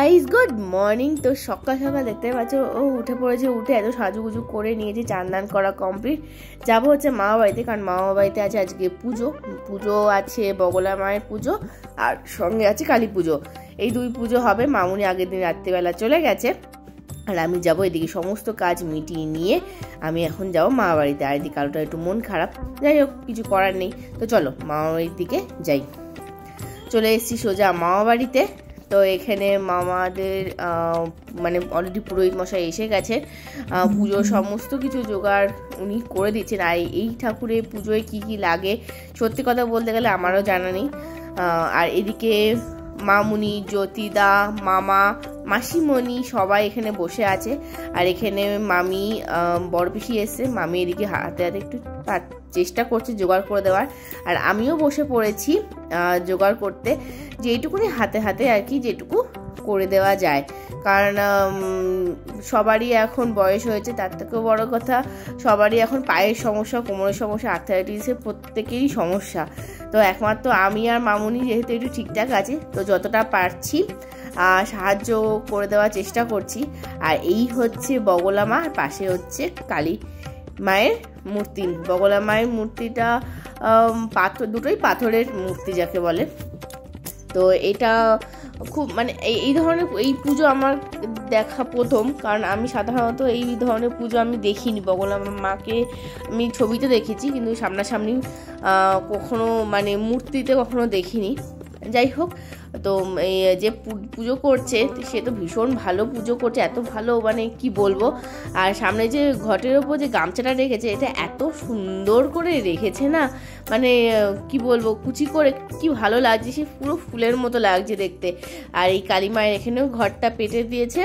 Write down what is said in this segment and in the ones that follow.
Guys good morning. তো সকাল সকাল দেখতে পাচ্ছ ও উঠে পড়েছে, উঠে এত সাজুগুজু করে নিয়েছে, চান দান করা কমপ্লিট। যাবো হচ্ছে মামা বাড়িতে, কারণ মামা বাড়িতে আছে আজকে পুজো আছে, বগলা মায়ের পুজো আর সঙ্গে আছে কালী পুজো। এই দুই পুজো হবে। মামুনি আগের দিন রাত্রিবেলা চলে গেছে আর আমি যাবো এদিকে সমস্ত কাজ মিটিয়ে নিয়ে আমি এখন যাবো মামা বাড়িতে। আর এদিকে কারোটা একটু মন খারাপ, যাই হোক কিছু করার নেই। তো চলো মামা বাড়ির দিকে যাই। চলে এসেছি সোজা মামা বাড়িতে। তো এখানে মামাদের মানে অলরেডি পুরোহিত মশাই এসে গেছে, পুজোর সমস্ত কিছু জোগাড় উনি করে দিচ্ছেন। আর এই ঠাকুরের পুজোয় কি কি লাগে সত্যি কথা বলতে গেলে আমারও জানা নেই। আর এদিকে মামুনি, জ্যোতিদা, মামা, মাসিমণি সবাই এখানে বসে আছে। আর এখানে মামি বড় পিসি এসছে, মামি এদিকে হাতে হাতে একটু চেষ্টা করছে জোগাড় করে দেওয়ার। আর আমিও বসে পড়েছি জোগাড় করতে, যেটুকুনি হাতে হাতে আর কি যেটুকু করে দেওয়া যায়। কারণ সবারই এখন বয়স হয়েছে, তার থেকেও বড় কথা সবারই এখন পায়ের সমস্যা, কোমরের সমস্যা, আর্থারাইটিসের প্রত্যেকেরই সমস্যা। তো একমাত্র আমি আর মামুনি যেহেতু একটু ঠিকঠাক আছে, তো যতটা পারছি সাহায্য করে দেওয়ার চেষ্টা করছি। আর এই হচ্ছে বগলা মা, পাশে হচ্ছে কালী মায়ের মূর্তি। বগলা মায়ের মূর্তিটা পাথর, দুটোই পাথরের মূর্তি যাকে বলে। তো এটা খুব মানে এই ধরনের এই পুজো আমার দেখা প্রথম, কারণ আমি সাধারণত এই ধরনের পুজো আমি দেখিনি। বগলা মাকে আমি ছবিতে দেখেছি, কিন্তু সামনাসামনি কখনো মানে মূর্তিতে কখনো দেখিনি। যাই হোক, তো এই যে পুজো করছে সে তো ভীষণ ভালো পুজো করছে, এত ভালো মানে কি বলবো। আর সামনে যে ঘটের ওপর যে গামছাটা রেখেছে, এটা এত সুন্দর করে রেখেছে না, মানে কি বলবো, কুচি করে কি ভালো লাগছে, সে পুরো ফুলের মতো লাগছে দেখতে। আর এই কালী মায়ের এখানেও ঘরটা পেতে দিয়েছে,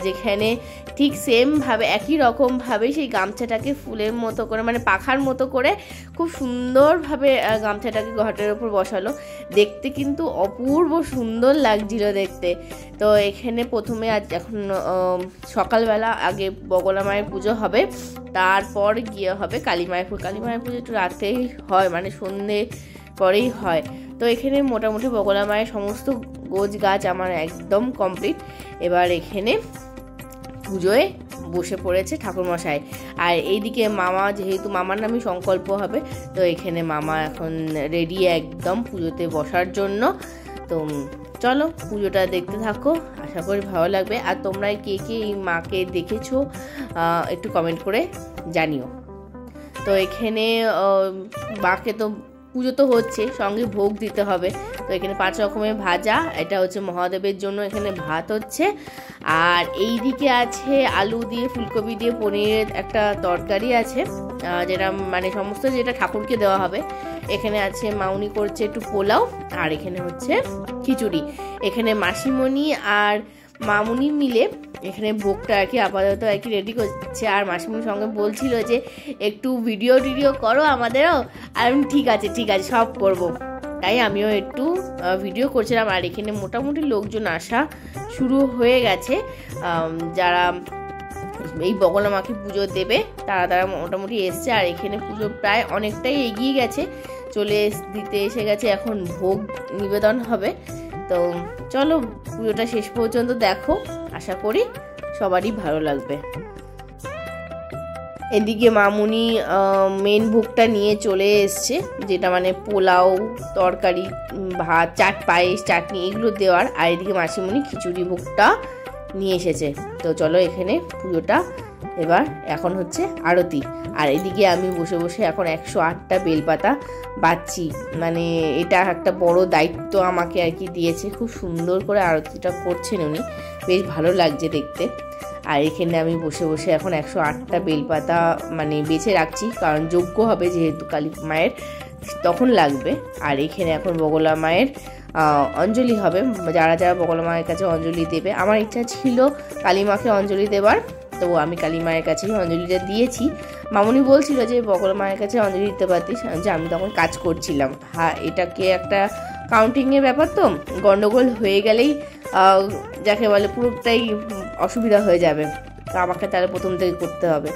যেখানে ঠিক সেমভাবে একই রকমভাবে সেই গামছাটাকে ফুলের মতো করে মানে পাখার মতো করে খুব সুন্দরভাবে গামছাটাকে ঘটের ওপর বসালো। দেখতে কিন্তু অপূর্ব সুন্দর লাগছিল দেখতে। তো এখানে প্রথমে আজ এখন সকালবেলা আগে বগলা মায়ের পুজো হবে, তারপর গিয়ে হবে কালী মায়ের পুজো। কালী মায়ের পুজো একটু রাতেই হয়, মানে সন্ধে পরেই হয়। তো এখানে মোটামুটি বগলা মায়ের সমস্ত গোছ গাছ আমার একদম কমপ্লিট। এবার এখানে পুজোয় বসে পড়েছে ঠাকুরমশাই। আর এইদিকে মামা, যেহেতু মামার নামই সংকল্প হবে, তো এখানে মামা এখন রেডি একদম পুজোতে বসার জন্য। তো চলো পুজোটা দেখতে থাকো, আশা করি ভালো লাগবে। আর তোমরা কে কে এই মাকে দেখেছো একটু কমেন্ট করে জানিও। তো এখানে মাকে তো পুজো তো হচ্ছে, সঙ্গে ভোগ দিতে হবে। তো এখানে 5 রকমের ভাজা, এটা হচ্ছে মহাদেবের জন্য এখানে ভাত হচ্ছে। আর এই দিকে আছে আলু দিয়ে ফুলকপি দিয়ে পনিরের একটা তরকারি আছে, যেটা মানে সমস্ত যেটা ঠাকুরকে দেওয়া হবে। এখানে আছে মাউনি করছে একটু পোলাও, আর এখানে হচ্ছে খিচুড়ি। এখানে মাসিমণি আর মামুনি মিলে এখানে ভোগটা আর কি আপাতত আর কি রেডি করছে। আর মাসিমণির সঙ্গে বলছিল যে একটু ভিডিও টিডিও করো আমাদেরও। আর আমি ঠিক আছে সব করব। তাই আমিও একটু ভিডিও করছিলাম। আর এখানে মোটামুটি লোকজন আসা শুরু হয়ে গেছে, যারা এই বগলা মাকে পুজো দেবে তারা মোটামুটি এসছে। আর এখানে পুজো প্রায় অনেকটাই এগিয়ে গেছে, দিতে এসে গেছে। এখন ভোগ নিবেদন হবে। তো চলো পুজোটা শেষ পর্যন্ত দেখো, আশা করি সবারই ভালো লাগবে। এদিকে মামুনি মেন ভোগটা নিয়ে চলে এসছে, যেটা মানে পোলাও, তরকারি, ভাত, পায়েস, চাটনি এগুলো দেওয়ার। আর এদিকে মাসিমণি খিচুড়ি ভোগটা নিয়ে এসেছে। তো চলো এখানে পুজোটা এবার এখন হচ্ছে আরতি। আর এদিকে আমি বসে বসে এখন 108টা বেলপাতা বাঁচছি, মানে এটা একটা বড় দায়িত্ব আমাকে আর কি দিয়েছে। খুব সুন্দর করে আরতিটা করছেন উনি, বেশ ভালো লাগছে দেখতে। আর এখানে আমি বসে বসে এখন 108টা বেলপাতা মানে বেছে রাখছি, কারণ যজ্ঞ হবে যেহেতু কালী মায়ের, তখন লাগবে। আর এখানে এখন বগলা মায়ের অঞ্জলি হবে, যারা যারা বগলা মায়ের কাছে অঞ্জলি দেবে। আমার ইচ্ছা ছিল কালী মাকে অঞ্জলি দেবার, তো আমি কালী মায়ের কাছেই অঞ্জলিটা দিয়েছি। মামুনি বলছিল যে বগলা মায়ের কাছে অঞ্জলি দিতে পারতিস, যে আমি তখন কাজ করছিলাম। হ্যাঁ, এটাকে একটা কাউন্টিংয়ের ব্যাপার, তো গন্ডগোল হয়ে গেলেই যাকে বলে পুরোটাই অসুবিধা হয়ে যাবে, তো আমাকে তাহলে প্রথম থেকে করতে হবে।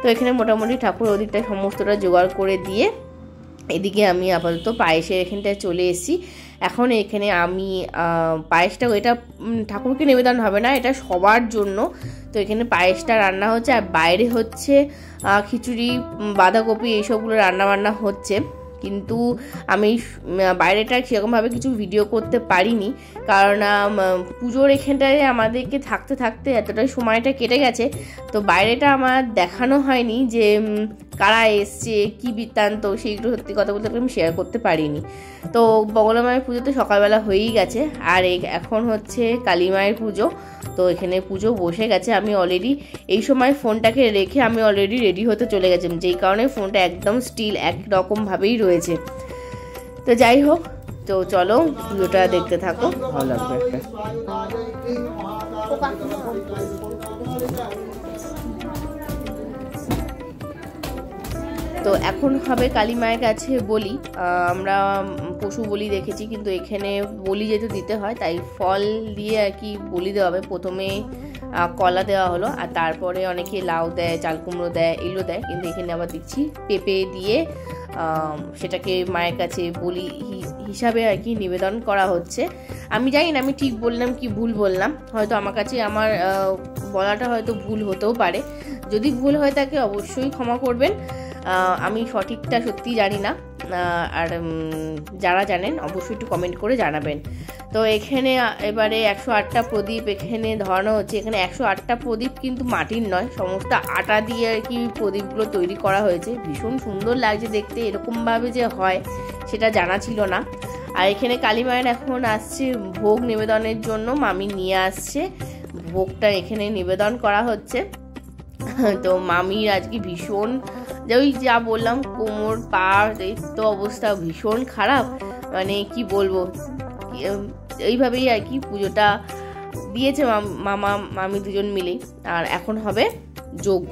তো এখানে মোটামুটি ঠাকুর ওদিকটা সমস্তটা জোগাড় করে দিয়ে এদিকে আমি আপাতত পায়েসের এখানটায় চলে এসেছি। এখন এখানে আমি পায়েসটা, এটা ঠাকুরকে নিবেদন হবে না, এটা সবার জন্য। তো এখানে পায়েসটা রান্না হচ্ছে, আর বাইরে হচ্ছে খিচুড়ি, বাঁধাকপি এইসবগুলো রান্নাবান্না হচ্ছে। কিন্তু আমি বাইরেটা সেরকমভাবে কিছু ভিডিও করতে পারিনি, কারণ পুজোর এখানটায় আমাদেরকে থাকতে থাকতে এতটাই সময়টা কেটে গেছে। তো বাইরেটা আমার দেখানো হয়নি যে কারা এসছে, কী বৃত্তান্ত, সেইগুলো সত্যি কথা বলতে আমি শেয়ার করতে পারিনি। তো বগলা মায়ের পুজো তো সকালবেলা হয়েই গেছে, আর এখন হচ্ছে কালী মায়ের পুজো। তো এখানে পুজো বসে গেছে। আমি অলরেডি এই সময় ফোনটাকে রেখে আমি অলরেডি রেডি হতে চলে গেছিলাম, যেই কারণে ফোনটা একদম স্টিল একরকমভাবেই রয়েছে। তো যাই হোক, তো চলো ভিডিওটা দেখতে থাকো, ভালো লাগবে একটা। তো এখন হবে কালী মায়ের কাছে বলি। আমরা পশু বলি দেখেছি, কিন্তু এখানে বলি যেহেতু দিতে হয় তাই ফল দিয়ে আর কি বলি দেওয়া হবে। প্রথমে কলা দেওয়া হলো, আর তারপরে অনেকে লাউ দেয়, চাল কুমড়ো দেয়, এগুলো দেয়। কিন্তু এখানে আবার দেখছি পেঁপে দিয়ে সেটাকে মায়ের কাছে বলি হিসাবে আর কি নিবেদন করা হচ্ছে। আমি জানি না আমি ঠিক বললাম কি ভুল বললাম, হয়তো আমার কাছে আমার বলাটা হয়তো ভুল হতেও পারে। যদি ভুল হয়ে থাকে অবশ্যই ক্ষমা করবেন, আমি সঠিকটা সত্যি জানি না। আর যারা জানেন অবশ্যই একটু কমেন্ট করে জানাবেন। তো এখানে এবারে 108টা প্রদীপ এখানে ধরানো হচ্ছে। এখানে 108টা প্রদীপ কিন্তু মাটির নয়, সমস্ত আটা দিয়ে আর কি প্রদীপগুলো তৈরি করা হয়েছে। ভীষণ সুন্দর লাগছে দেখতে, এরকমভাবে যে হয় সেটা জানা ছিল না। আর এখানে কালী মায়ের এখন আসছে ভোগ নিবেদনের জন্য, মামি নিয়ে আসছে ভোগটা এখানে নিবেদন করা হচ্ছে। তো মামির আজকে ভীষণ, ওই যা বললাম কোমর পা এই তো অবস্থা ভীষণ খারাপ, মানে কি বলবো, এইভাবেই আর কি পুজোটা দিয়েছে মামা মামি দুজন মিলেই। আর এখন হবে যজ্ঞ।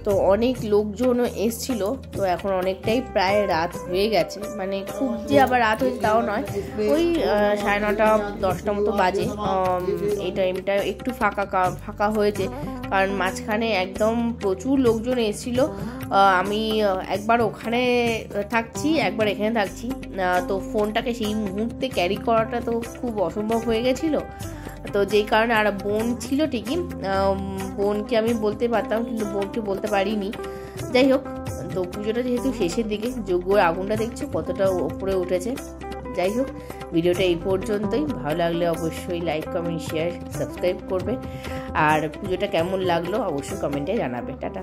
তো অনেক লোকজনও এসছিল। তো এখন অনেকটাই প্রায় রাত হয়ে গেছে, মানে খুব যে আবার রাত হয়েছে তাও নয়, ওই 9:30 10টা মতো বাজে। এই টাইমটা একটু ফাঁকা হয়েছে, কারণ মাঝখানে একদম প্রচুর লোকজন এসেছিলো। আমি একবার ওখানে থাকছি, একবার এখানে থাকছি। তো ফোনটাকে সেই মুহূর্তে ক্যারি করাটা তো খুব অসম্ভব হয়ে গেছিলো। তো যেই কারণে, আর বোন ছিল ঠিকই, বোনকে আমি বলতে পারতাম কিন্তু বোনকে বলতে পারিনি। যাই হোক, তো পুজোটা যেহেতু শেষের দিকে, যজ্ঞর আগুনটা দেখছো কতটা ওপরে উঠেছে। যাই হোক, ভিডিওটা এই পর্যন্তই। ভালো লাগলে অবশ্যই লাইক, কমেন্ট, শেয়ার, সাবস্ক্রাইব করবে। আর পুজোটা কেমন লাগলো অবশ্যই কমেন্টে জানাবে। টাটা।